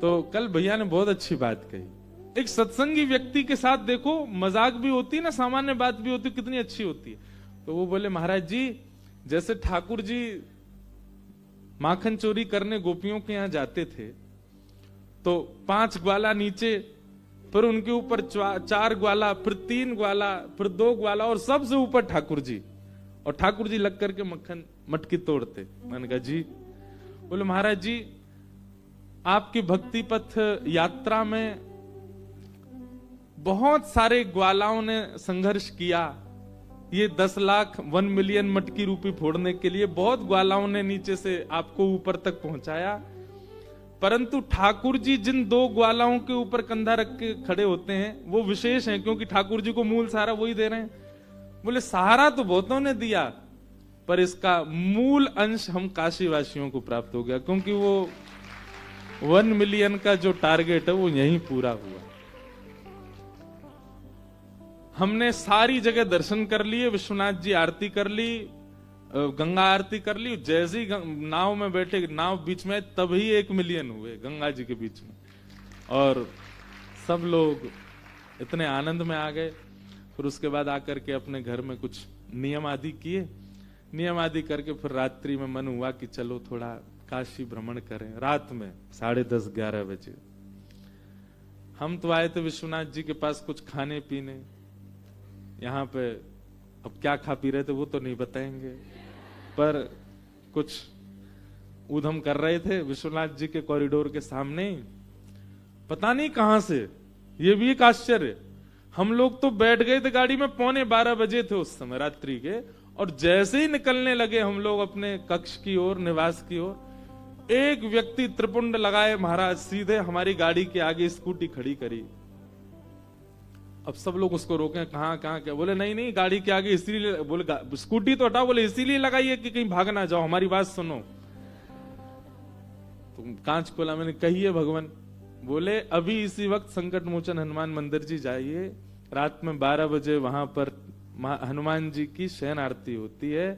तो कल भैया ने बहुत अच्छी बात कही, एक सत्संगी व्यक्ति के साथ देखो मजाक भी होती है ना, सामान्य बात भी होती है, कितनी अच्छी होती है। तो वो बोले महाराज जी जैसे ठाकुर जी माखन चोरी करने गोपियों के यहां जाते थे तो 5 ग्वाला नीचे, फिर उनके ऊपर 4 ग्वाला, फिर 3 ग्वाला, फिर 2 ग्वाला और सबसे ऊपर ठाकुर जी, और ठाकुर जी लग करके मक्खन मटकी तोड़ते। मैंने कहा जी, बोले महाराज जी आपकी भक्ति पथ यात्रा में बहुत सारे ग्वालाओं ने संघर्ष किया, ये 10 लाख 1 मिलियन मटकी रूपी फोड़ने के लिए बहुत ग्वालाओं ने नीचे से आपको ऊपर तक पहुंचाया, परंतु ठाकुर जी जिन 2 ग्वालाओं के ऊपर कंधा रख के खड़े होते हैं वो विशेष हैं, क्योंकि ठाकुर जी को मूल सहारा वही दे रहे हैं। बोले सहारा तो बहुतों ने दिया, पर इसका मूल अंश हम काशी वासियों को प्राप्त हो गया, क्योंकि वो 1 मिलियन का जो टारगेट है वो यहीं पूरा हुआ। हमने सारी जगह दर्शन कर लिए, विश्वनाथ जी आरती कर ली, गंगा आरती कर ली, जैसे ही नाव में बैठे, नाव बीच में तभी 1 मिलियन हुए गंगा जी के बीच में, और सब लोग इतने आनंद में आ गए। फिर उसके बाद आकर के अपने घर में कुछ नियम आदि किए, नियम आदि करके फिर रात्रि में मन हुआ कि चलो थोड़ा काशी भ्रमण करें। रात में 10:30-11 बजे हम तो आए थे विश्वनाथ जी के पास कुछ खाने पीने, यहाँ पे अब क्या खा पी रहे थे वो तो नहीं बताएंगे, पर कुछ ऊधम कर रहे थे विश्वनाथ जी के कॉरिडोर के सामने। पता नहीं कहां से, ये भी एक आश्चर्य, हम लोग तो बैठ गए थे गाड़ी में 11:15 बजे थे उस समय रात्रि के, और जैसे ही निकलने लगे हम लोग अपने कक्ष की ओर, निवास की ओर, एक व्यक्ति त्रिपुंड लगाए महाराज सीधे हमारी गाड़ी के आगे स्कूटी खड़ी करी। अब सब लोग उसको रोके, कहां कहां क्या, बोले नहीं नहीं गाड़ी के आगे इसीलिए, बोले स्कूटी तो हटाओ, बोले इसीलिए लगाइए कि कहीं भाग ना जाओ, हमारी बात सुनो। तुम कांच खोला, मैंने कहिए भगवान, बोले अभी इसी वक्त संकट मोचन हनुमान मंदिर जी जाइए, रात में 12 बजे वहां पर हनुमान जी की शयन आरती होती है,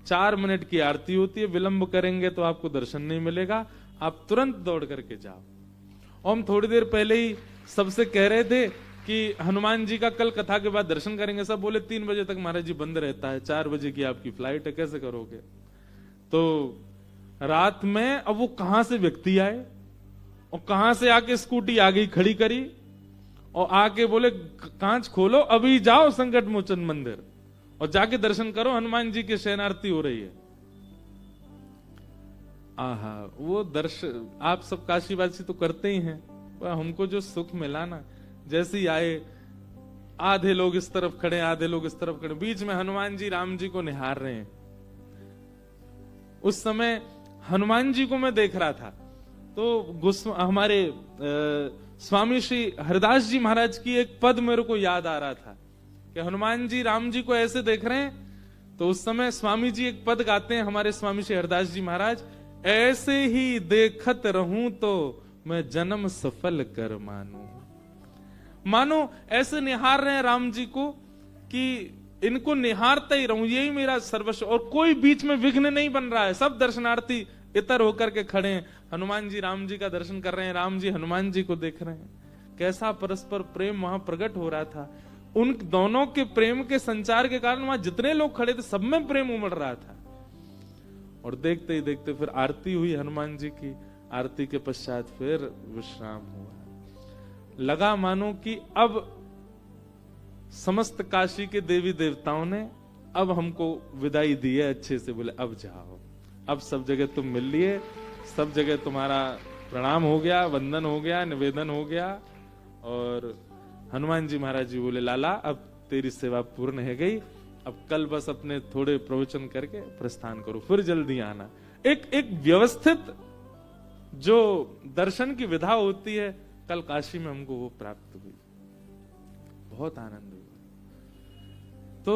4 मिनट की आरती होती है, विलंब करेंगे तो आपको दर्शन नहीं मिलेगा, आप तुरंत दौड़ करके जाओ। और हम थोड़ी देर पहले ही सबसे कह रहे थे कि हनुमान जी का कल कथा के बाद दर्शन करेंगे, सब बोले 3 बजे तक महाराज जी बंद रहता है, 4 बजे की आपकी फ्लाइट है, कैसे करोगे। तो रात में अब वो कहां से व्यक्ति आए और कहां से आके स्कूटी आ गई खड़ी करी, और आके बोले कांच खोलो, अभी जाओ संकट मोचन मंदिर और जाके दर्शन करो, हनुमान जी की शयन आरती हो रही है। आहा, वो दर्शन आप सब काशीवासी तो करते ही हैं, हमको जो सुख मिला ना, जैसे ही आए आधे लोग इस तरफ खड़े, आधे लोग इस तरफ खड़े, बीच में हनुमान जी राम जी को निहार रहे हैं। उस समय हनुमान जी को मैं देख रहा था तो हमारे स्वामी श्री हरिदास जी महाराज की एक पद मेरे को याद आ रहा था कि हनुमान जी राम जी को ऐसे देख रहे हैं, तो उस समय स्वामी जी एक पद गाते हैं, हमारे स्वामी श्री हरिदास जी महाराज, ऐसे ही देखत रहूं तो मैं जन्म सफल कर मानूं। मानो ऐसे निहार रहे हैं राम जी को कि इनको निहारता ही रहूं, यही मेरा सर्वस्व, और कोई बीच में विघ्न नहीं बन रहा है, सब दर्शनार्थी इतर होकर के खड़े हैं, हनुमान जी राम जी का दर्शन कर रहे हैं, राम जी हनुमान जी को देख रहे हैं। कैसा परस्पर प्रेम वहां प्रकट हो रहा था, उन दोनों के प्रेम के संचार के कारण वहां जितने लोग खड़े थे सब में प्रेम उमड़ रहा था। और देखते ही देखते फिर आरती हुई हनुमान जी की, आरती के पश्चात फिर विश्राम हुआ। लगा मानो कि अब समस्त काशी के देवी देवताओं ने अब हमको विदाई दी है अच्छे से, बोले अब जाओ, अब सब जगह तुम मिल लिए, सब जगह तुम्हारा प्रणाम हो गया, वंदन हो गया, निवेदन हो गया। और हनुमान जी महाराज जी बोले लाला अब तेरी सेवा पूर्ण है गई, अब कल बस अपने थोड़े प्रवचन करके प्रस्थान करो, फिर जल्दी आना। एक व्यवस्थित जो दर्शन की विधा होती है, कल काशी में हमको वो प्राप्त हुई, बहुत आनंद हुआ। तो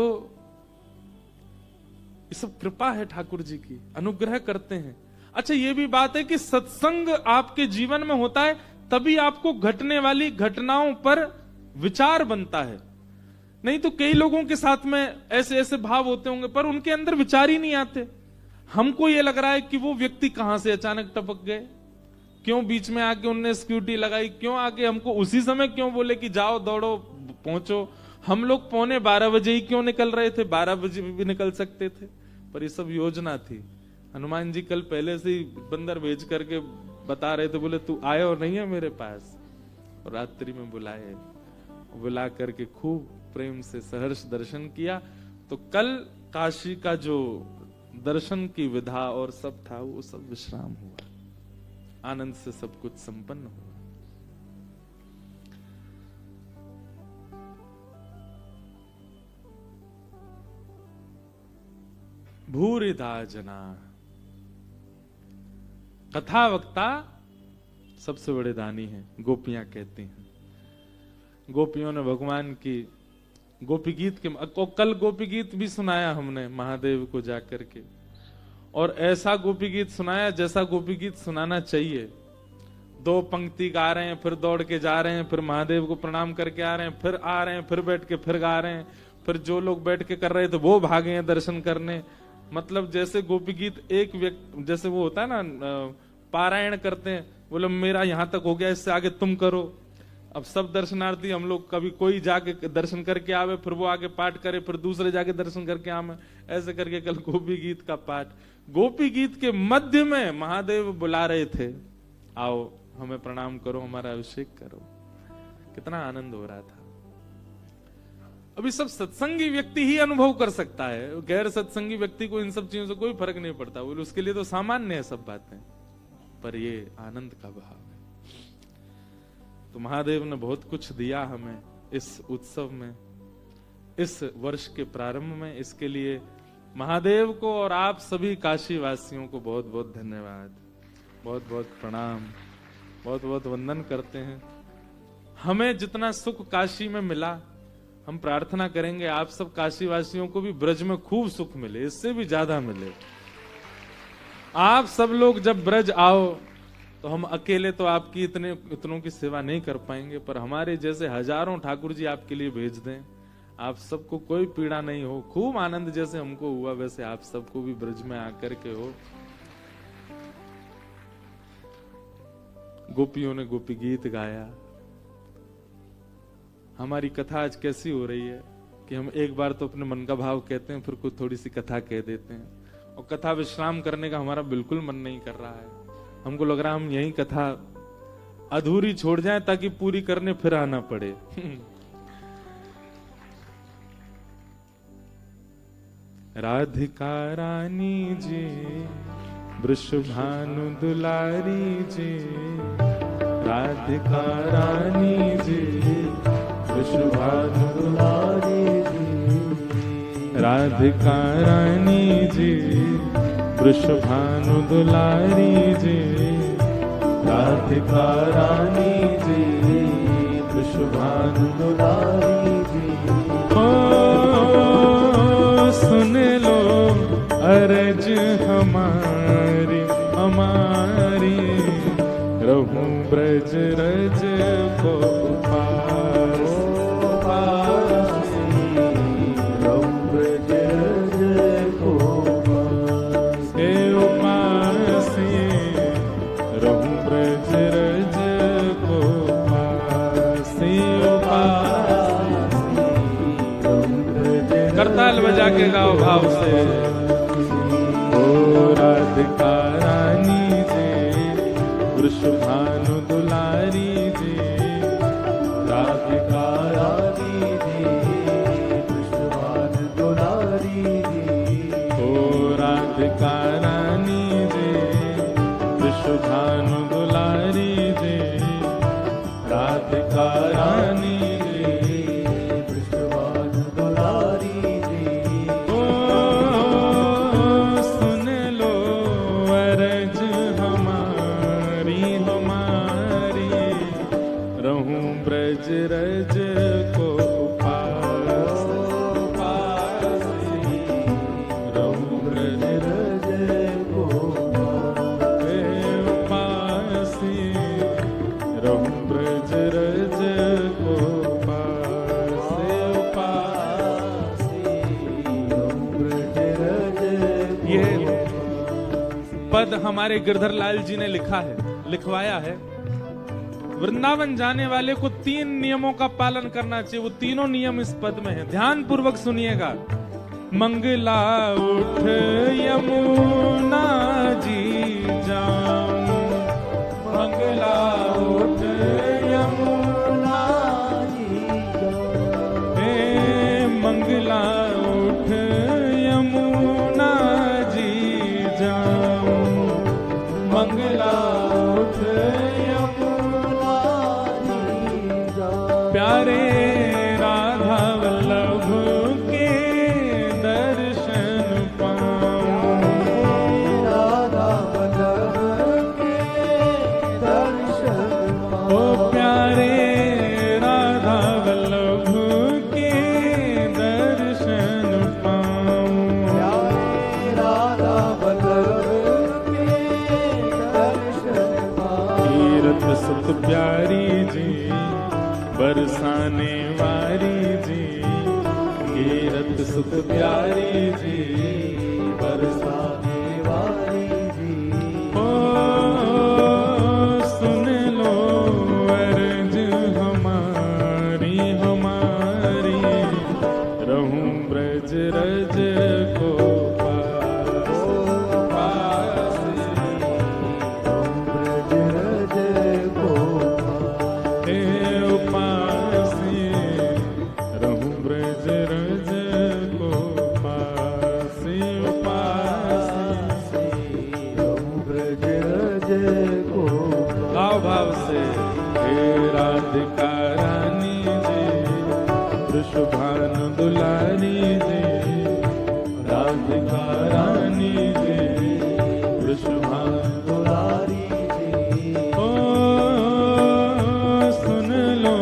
ये सब कृपा है ठाकुर जी की, अनुग्रह करते हैं। अच्छा, ये भी बात है कि सत्संग आपके जीवन में होता है तभी आपको घटने वाली घटनाओं पर विचार बनता है, नहीं तो कई लोगों के साथ में ऐसे ऐसे भाव होते होंगे पर उनके अंदर विचार ही नहीं आते। हमको ये लग रहा है कि वो व्यक्ति कहां से अचानक टपक गए, क्यों बीच में आके उनने सिक्योरिटी लगाई, क्यों आके हमको उसी समय क्यों बोले कि जाओ दौड़ो पहुंचो। हम लोग 11:15 ही क्यों निकल रहे थे, 12 बजे भी निकल सकते थे, पर ये सब योजना थी। हनुमान जी कल पहले से ही बंदर भेज करके बता रहे थे, बोले तू आयो नहीं है मेरे पास, और रात्रि में बुलाए, बुला करके खूब प्रेम से सहर्ष दर्शन किया। तो कल काशी का जो दर्शन की विधा और सब था वो सब विश्राम हुआ, आनंद से सब कुछ संपन्न हुआ। भूरिदा जना, कथा वक्ता सबसे बड़े दानी हैं, गोपियां कहती हैं। गोपियों ने भगवान की गोपी गीत के कल गोपी गीत भी सुनाया हमने महादेव को जाकर के, और ऐसा गोपी गीत सुनाया जैसा गोपी गीत सुनाना चाहिए। 2 पंक्ति गा रहे हैं, फिर दौड़ के जा रहे हैं, फिर महादेव को प्रणाम करके आ रहे हैं, फिर आ रहे हैं, फिर बैठ के फिर गा रहे हैं, फिर जो लोग बैठ के कर रहे थे वो भागे हैं दर्शन करने। मतलब जैसे गोपी गीत एक व्यक्ति, जैसे वो होता है ना पारायण करते हैं, बोले मेरा यहां तक हो गया, इससे आगे तुम करो। अब सब दर्शनार्थी हम लोग, कभी कोई जाके दर्शन करके आवे, फिर वो आगे पाठ करे, फिर दूसरे जाके दर्शन करके आवे, ऐसे करके कल गोपी गीत का पाठ। गोपी गीत के मध्य में महादेव बुला रहे थे, आओ हमें प्रणाम करो, हमारा अभिषेक करो। कितना आनंद हो रहा था। अभी सब सत्संगी व्यक्ति ही अनुभव कर सकता है, गैर सत्संगी व्यक्ति को इन सब चीजों से कोई फर्क नहीं पड़ता, बोले उसके लिए तो सामान्य है सब बातें, पर ये आनंद का भाव है। तो महादेव ने बहुत कुछ दिया हमें इस उत्सव में, इस वर्ष के प्रारंभ में। इसके लिए महादेव को और आप सभी काशी वासियों को बहुत बहुत धन्यवाद, बहुत बहुत प्रणाम, बहुत बहुत वंदन करते हैं। हमें जितना सुख काशी में मिला, हम प्रार्थना करेंगे आप सब काशी वासियों को भी ब्रज में खूब सुख मिले, इससे भी ज्यादा मिले। आप सब लोग जब ब्रज आओ तो हम अकेले तो आपकी इतनों की सेवा नहीं कर पाएंगे, पर हमारे जैसे हजारों ठाकुर जी आपके लिए भेज दें, आप सबको कोई पीड़ा नहीं हो, खूब आनंद जैसे हमको हुआ वैसे आप सबको भी ब्रज में आकर के हो। गोपियों ने गोपी गीत गाया। हमारी कथा आज कैसी हो रही है कि हम एक बार तो अपने मन का भाव कहते हैं, फिर कुछ थोड़ी सी कथा कह देते हैं, और कथा विश्राम करने का हमारा बिल्कुल मन नहीं कर रहा है। हमको लग रहा है हम यही कथा अधूरी छोड़ जाएं ताकि पूरी करने फिर आना पड़े। राधिका रानी जी, वृषभानु दुलारी जी, राधिका रानी जी, वृषभानु दुलारी जी, राधिका रानी जी, वृषभानु दुलारी जी, राधिका रानी जी, वृषभानु दुलारी जी। ओ सुन लो अरज हमारी हमारी, रहूं ब्रज रज को पास, रहूं ब्रज रज को पास, रहूं ब्रज रज को पास। करताल बजा के गाओ भाव से। ओ राधिका रानी जी, वृषभानु दुलारी जी, राधिका रानी जी, वृषभानु दुलारी जी। ओ राधिका रानी जी, वृषभानु दुलारी जी, राधिका रानी जी, वृषभानु दुलारी जी। ओ सुन लो अरज हमारी हमारी, रहूं ब्रज रज को पास, रहूं ब्रज रज को पास, रहूं ब्रज रज को पास, रहूं ब्रज रज। ये पद हमारे गिरधर लाल जी ने लिखा है, लिखवाया है। वृंदावन जाने वाले को 3 नियमों का पालन करना चाहिए। वो तीनों नियम इस पद में है, ध्यान पूर्वक सुनिएगा। मंगला उठ यमुना जी जाऊं, मंगला उठ यमुना जी जाऊं, हे मंगला उठ यमुना जी जाऊं, मंगला उठ यमुना जी जाऊं। प्यारे राधा वल्लभ के दर्शन पाऊं, राधा वल्लभ के दर्शन पाऊं, ओ प्यारे राधा वल्लभ के दर्शन पाऊं, प्यारे राधा वल्लभ के दर्शन पाऊं। तीरथ सुत प्यारी जी बरसाने वारी जी, कीरत सुख प्यारी जी बरसाने वारी जी। ओ सुन लो अर्ज हमारी हमारी, रहूं ब्रज रज को पास, पास ब्रज रज को राधिका रानी जी, वृषभानु दुलारी जी, राधिका रानी जी, वृषभानु दुलारी जी। ओ सुन लो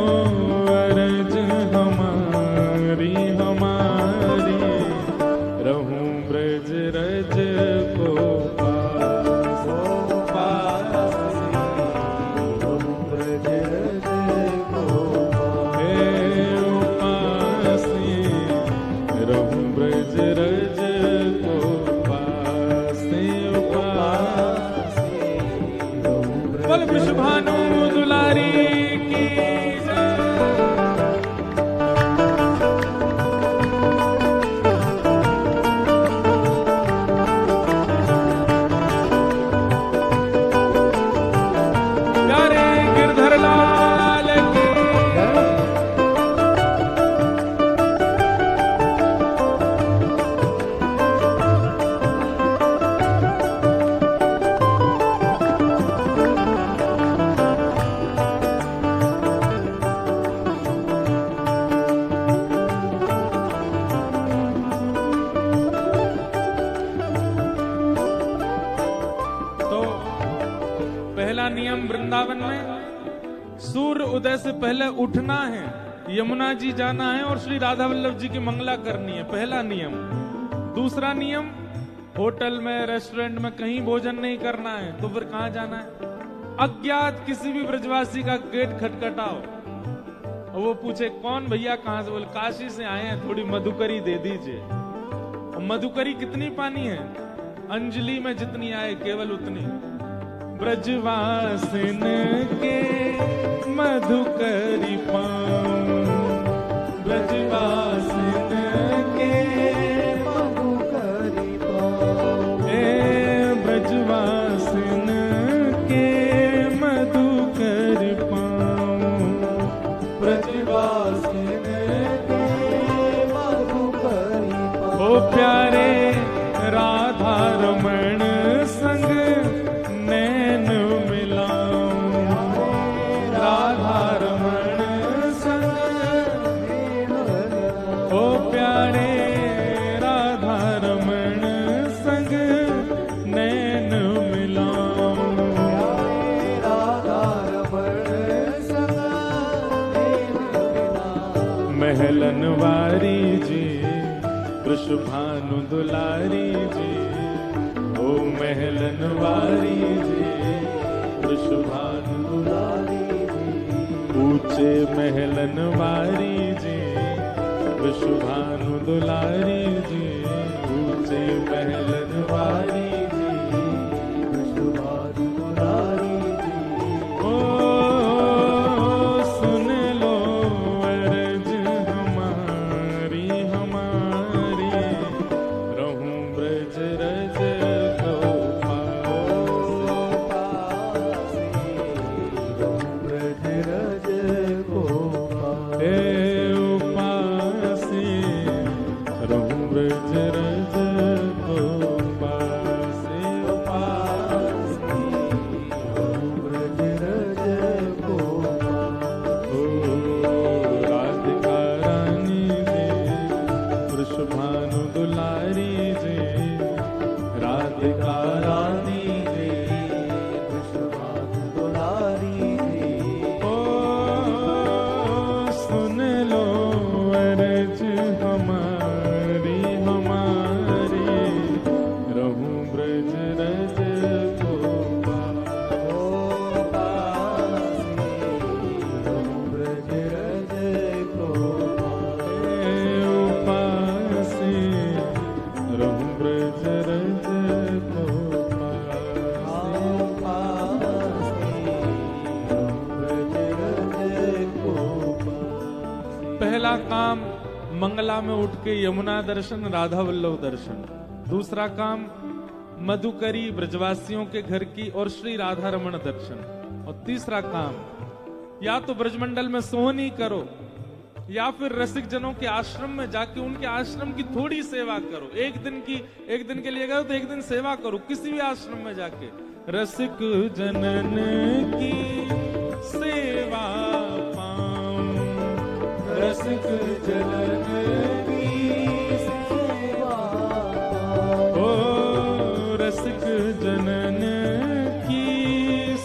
अर्ज हमारी हमारी, रहूं ब्रज रज को पास, पास रहूं ब्रज रज को पास, हे उपासी रहूं ब्रज रज को पास, उपासी रहूं ब्रज। बोल वृषभानु दुलारी की नियम वृंदावन में सूर्य उदय से पहले उठना है, यमुना जी जाना है और श्री राधा वल्लभ जी की मंगला करनी है, पहला नियम। दूसरा नियम, होटल में रेस्टोरेंट में कहीं भोजन नहीं करना है, तो फिर कहां जाना है? अज्ञात किसी भी ब्रजवासी का गेट खटखटाओ और वो पूछे कौन भैया कहां से? बोले काशी से आए हैं, थोड़ी मधुकरी दे दीजिए। और मधुकरी कितनी पानी है? अंजलि में जितनी आए केवल उतनी। ब्रजवासिन के मधुकरी पाऊं, ब्रजवासिन के मधुकरी पाऊं, ब्रजवासिन के मधुकरी पाऊं, ब्रजवासिन के मधुकरी पाऊं। ओ प्यारे राधा रमण संग नैन मिलाऊं, राधा रमण संग। ओ प्यारे राधा रमण संग नैन मिलाऊं, राधा रमण संग महलन वारी जी, वृषभानु दुलारी जी। ओ महलन वारी जी, वृषभानु दुलारी जी। ऊंचे महलन वारी जी, वृषभानु दुलारी जी। ऊंचे महलन वारी जी, वृषभानु दुलारी जी। पहला काम मंगला में उठ के यमुना दर्शन, राधा वल्लभ दर्शन। दूसरा काम मधुकरी ब्रजवासियों के घर की और श्री राधा रमण दर्शन। और तीसरा काम या तो ब्रजमंडल में सोहनी करो या फिर रसिक जनों के आश्रम में जाके उनके आश्रम की थोड़ी सेवा करो। एक दिन के लिए गए तो एक दिन सेवा करो किसी भी आश्रम में जाके। रसिक जनन की सेवा पाऊं, रसिक जनन की सेवा ओ रसिक जनन की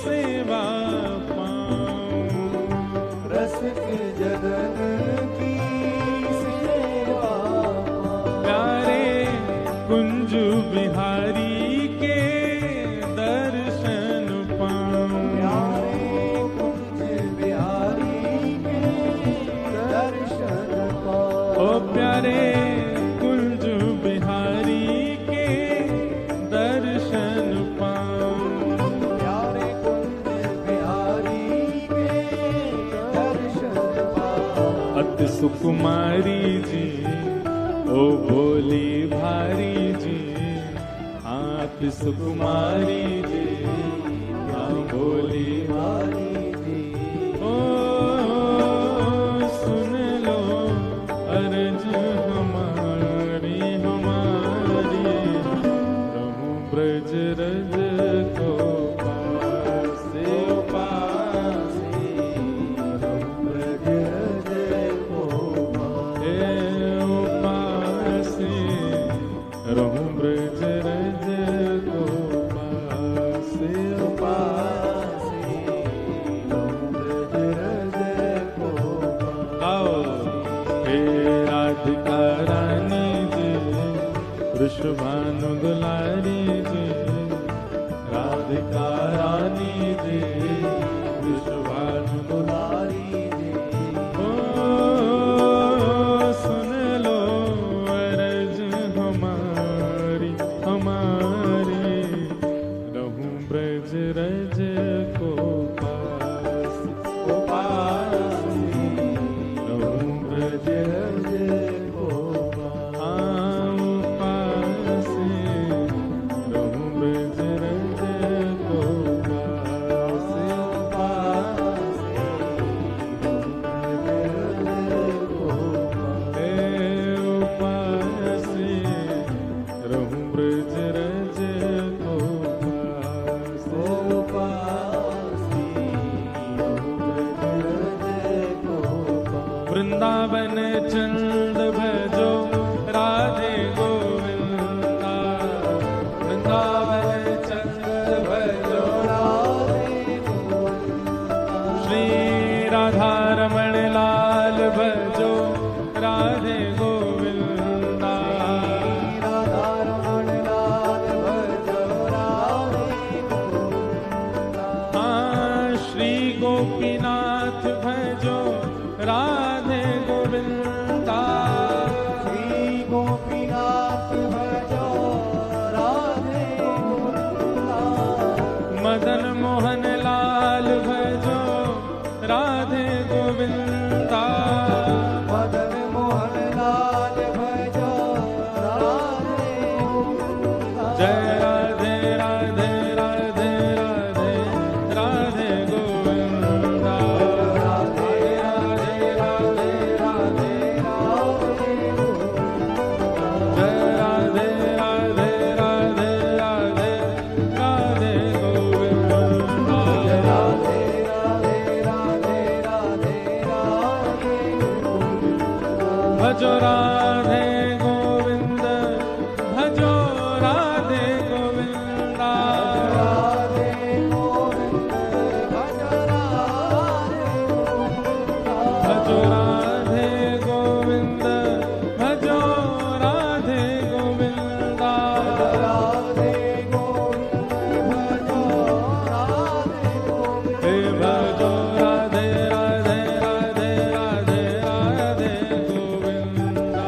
सेवा पाऊं, रसिक जनन की सेवा प्यारे कुंज बिहारी के दर्शन पाऊं, प्यारे कुंज बिहारी के दर्शन पाऊं, ओ प्यारे कुंज बिहारी के दर्शन पाऊं। प्यारे कुंज बिहारी के दर्शन पाऊं। अति सुकुमारी जी ओ भोली भारी जी, अति सुकुमारी जी हाँ भोली भारी जी। ओ सुन लो अर्ज हमारी रहूं ब्रज रज को पासे पासे, रहूं ब्रज रज को ए उपासे, रहूं ब्रज रज को पासे पासे, रहूं ब्रज रज को आओ हे राधिका रानी जी, वृषभानु दुलारी जी, राधिका रानी जी, वृषभानु दुलारी जी। ओ सुन लो अरज हमारी रहूं ब्रज रज को पास ओ पासे, रहूं ब्रज रज को आऊं पासे, रहूं ब्रज रज को पासे पासे, रज को ए उपासे, रहूं ब्रज रज को पासे। ओ पासे, रज को वृंदावन चंद भजो राधे गोविंदा, वृंदावन चंद भजो राधे गोविंदा। श्री राधा रमण लाल भजो राधे गोविंदा। राधा रमण लाल भजो राधे गोविंदा। हाँ श्री गोपीनाथ भजो राधे गोविंदा। श्री गोपीनाथ भजो राधे गोविंदा। मदन मोहन लाल भजो राधे गोविंदा। मदन मोहन लाल भजो राधे गोविंदा। जय राधे राधे राधे राधे राधे गोविंदा। राधे राधे राधे राधे राधे गोविंदा। जय राधे राधे राधे राधे राधे गोविंदा। राधे राधे राधे राधे राधे गोविंदा। भजो राधे गोविंद, भजो राधे गोविंदा। राधे गोविंद भजो राधे गोविंदा। भजो राधे गोविंद, भजो राधे गोविंदा। राधे गोविंद भजो राधे गोविंदा। हे भजो राधे राधे राधे राधे राधे गोविंदा।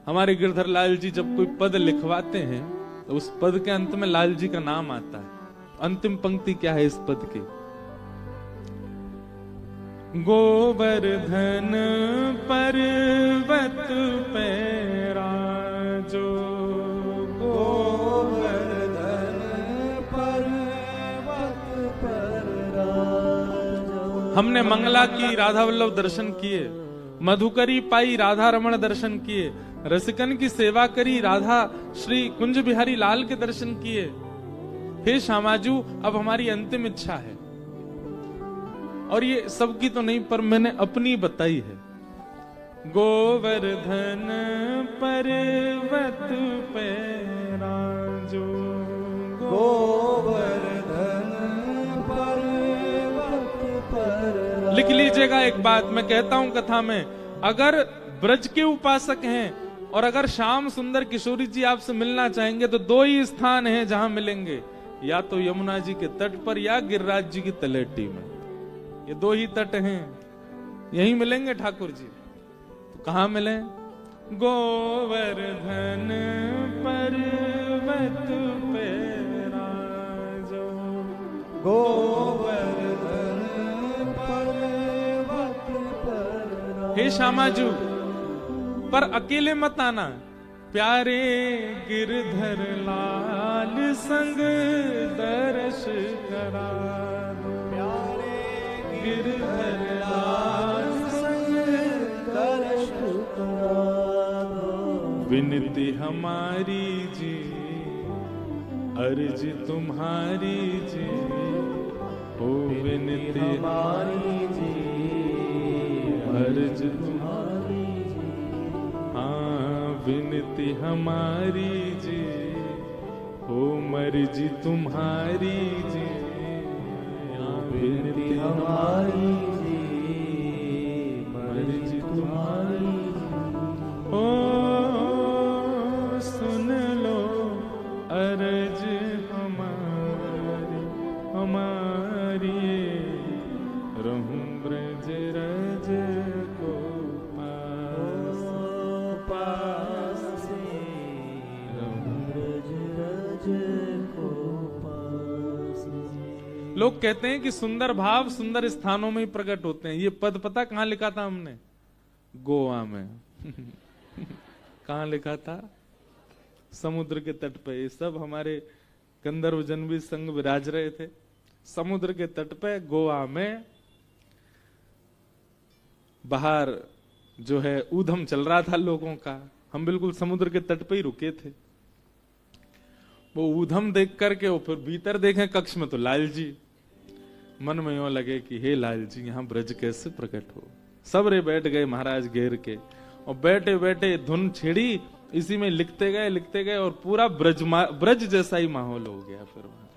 हमारे गिरधर लाल जी जब कोई पद लिखवाते हैं तो उस पद के अंत में लाल जी का नाम आता है। अंतिम पंक्ति क्या है इस पद की? गोवर्धन पर्वत पे राजो, गोवर्धन पर्वत पर राजो। हमने मंगला की राधा वल्लभ दर्शन किए, मधुकरी पाई राधा रमण दर्शन किए, रसिकन की सेवा करी राधा श्री कुंज बिहारी लाल के दर्शन किए। हे श्यामाजू, अब हमारी अंतिम इच्छा है, और ये सबकी तो नहीं पर मैंने अपनी बताई है। गोवर्धन पर्वत पे राजो, गोवर्धन पर्वत पर राजो। लिख लीजिएगा एक बात मैं कहता हूं कथा में, अगर ब्रज के उपासक हैं और अगर श्याम सुंदर किशोरी जी आपसे मिलना चाहेंगे तो दो ही स्थान हैं जहां मिलेंगे, या तो यमुना जी के तट पर या गिरिराज जी की तलेटी में। ये दो ही तट हैं, यहीं मिलेंगे ठाकुर जी। तो कहां मिले? गोवर्धन पर्वत पे राजो, गोवर्धन पर्वत पर राजो। हे श्यामाजू, पर अकेले मत आना, प्यारे गिरधर लाल संग दर्श करा दो, प्यारे गिरधर लाल संग दर्श करा दो। विनती हमारी जी, अर्ज तुम्हारी जी, ओ विनती हमारी जी, अर्ज तुम्हारी, हाँ विनती हमारी जी, हो मर्जी तुम्हारी जी, हाँ विनती हमारी जी, मर्जी तुम्हारी। ओ सुन लो अर्ज हमारी, हमारी रहूं ब्रज रज को पास, पास से रहूं ब्रज रज को पास। लोग कहते हैं कि सुंदर भाव सुंदर स्थानों में ही प्रकट होते हैं। ये पद पता कहां लिखा था हमने? गोवा में। कहां लिखा था? समुद्र के तट पे। ये सब हमारे गंधर्व जन भी संग विराज रहे थे समुद्र के तट पे गोवा में। बाहर जो है ऊधम चल रहा था लोगों का, हम बिल्कुल समुद्र के तट पे ही रुके थे। वो ऊधम देख करके वो फिर भीतर देखें कक्ष में तो लाल जी। मन में यूं लगे कि हे लाल जी यहाँ ब्रज कैसे प्रकट हो। सब रे बैठ गए महाराज घेर के, और बैठे बैठे धुन छेड़ी, इसी में लिखते गए और पूरा ब्रज जैसा ही माहौल हो गया फिर वहां।